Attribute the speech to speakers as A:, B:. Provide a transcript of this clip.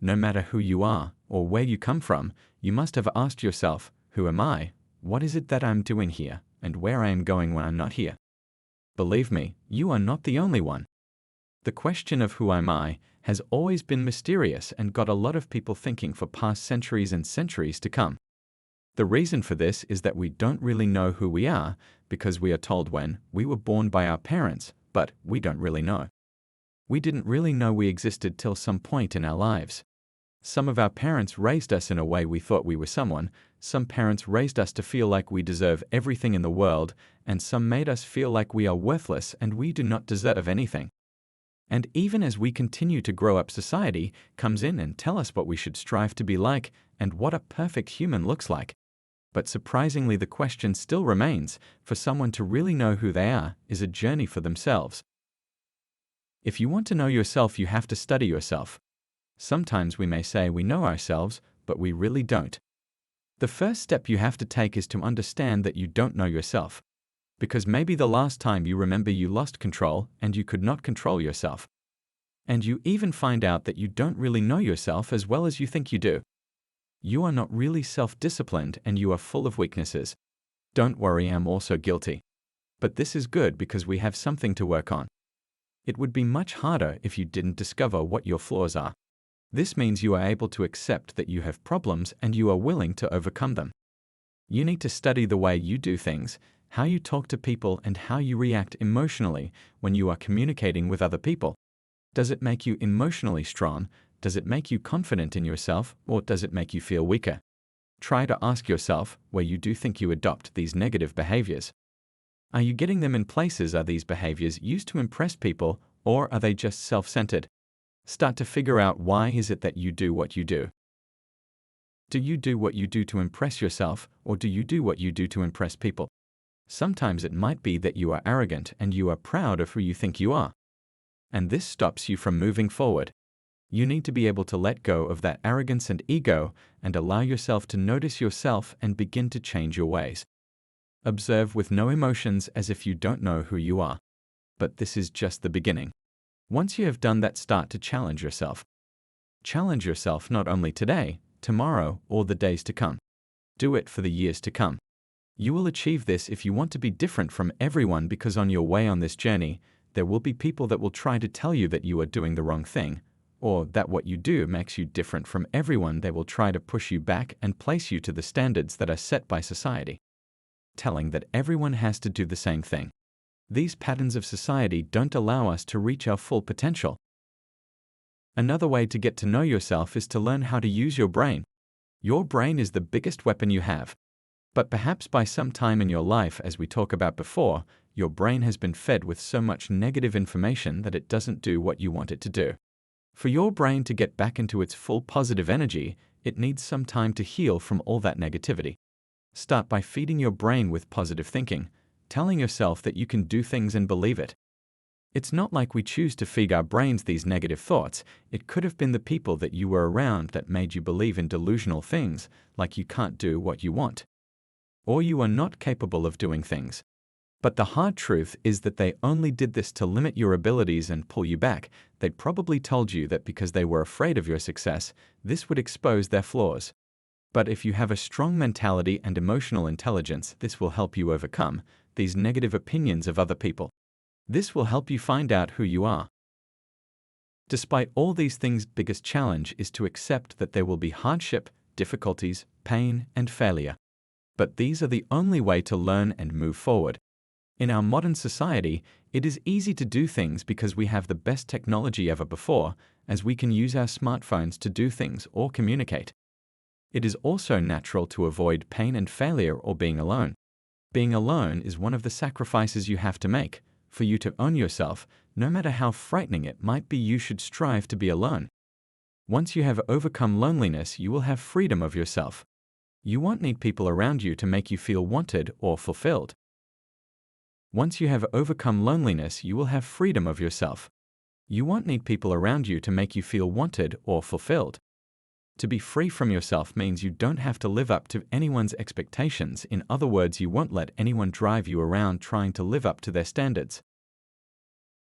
A: No matter who you are or where you come from, you must have asked yourself, who am I? What is it that I'm doing here? And where I am going when I'm not here? Believe me, you are not the only one. The question of who am I has always been mysterious and got a lot of people thinking for past centuries and centuries to come. The reason for this is that we don't really know who we are because we are told when we were born by our parents, but we don't really know. We didn't really know we existed till some point in our lives. Some of our parents raised us in a way we thought we were someone, some parents raised us to feel like we deserve everything in the world, and some made us feel like we are worthless and we do not deserve anything. And even as we continue to grow up, society comes in and tell us what we should strive to be like and what a perfect human looks like. But surprisingly, the question still remains: for someone to really know who they are is a journey for themselves. If you want to know yourself, you have to study yourself. Sometimes we may say we know ourselves, but we really don't. The first step you have to take is to understand that you don't know yourself. Because maybe the last time you remember you lost control and you could not control yourself. And you even find out that you don't really know yourself as well as you think you do. You are not really self-disciplined and you are full of weaknesses. Don't worry, I'm also guilty. But this is good because we have something to work on. It would be much harder if you didn't discover what your flaws are. This means you are able to accept that you have problems and you are willing to overcome them. You need to study the way you do things, how you talk to people, and how you react emotionally when you are communicating with other people. Does it make you emotionally strong? Does it make you confident in yourself, or does it make you feel weaker? Try to ask yourself where you do think you adopt these negative behaviors. Are you getting them in places? Are these behaviors used to impress people, or are they just self-centered? Start to figure out why is it that you do what you do. Do you do what you do to impress yourself, or do you do what you do to impress people? Sometimes it might be that you are arrogant and you are proud of who you think you are. And this stops you from moving forward. You need to be able to let go of that arrogance and ego and allow yourself to notice yourself and begin to change your ways. Observe with no emotions as if you don't know who you are. But this is just the beginning. Once you have done that, start to challenge yourself. Challenge yourself not only today, tomorrow, or the days to come. Do it for the years to come. You will achieve this if you want to be different from everyone, because on your way on this journey, there will be people that will try to tell you that you are doing the wrong thing, or that what you do makes you different from everyone. They will try to push you back and place you to the standards that are set by society, telling that everyone has to do the same thing. These patterns of society don't allow us to reach our full potential. Another way to get to know yourself is to learn how to use your brain. Your brain is the biggest weapon you have. But perhaps by some time in your life, as we talked about before, your brain has been fed with so much negative information that it doesn't do what you want it to do. For your brain to get back into its full positive energy, it needs some time to heal from all that negativity. Start by feeding your brain with positive thinking, telling yourself that you can do things and believe it. It's not like we choose to feed our brains these negative thoughts. It could have been the people that you were around that made you believe in delusional things, like you can't do what you want, or you are not capable of doing things. But the hard truth is that they only did this to limit your abilities and pull you back. They probably told you that because they were afraid of your success, this would expose their flaws. But if you have a strong mentality and emotional intelligence, this will help you overcome these negative opinions of other people. This will help you find out who you are. Despite all these things, biggest challenge is to accept that there will be hardship, difficulties, pain, and failure. But these are the only way to learn and move forward. In our modern society, it is easy to do things because we have the best technology ever before, as we can use our smartphones to do things or communicate. It is also natural to avoid pain and failure or being alone. Being alone is one of the sacrifices you have to make. For you to own yourself, no matter how frightening it might be, you should strive to be alone. Once you have overcome loneliness, you will have freedom of yourself. You won't need people around you to make you feel wanted or fulfilled. Once you have overcome loneliness, you will have freedom of yourself. You won't need people around you to make you feel wanted or fulfilled. To be free from yourself means you don't have to live up to anyone's expectations. In other words, you won't let anyone drive you around trying to live up to their standards.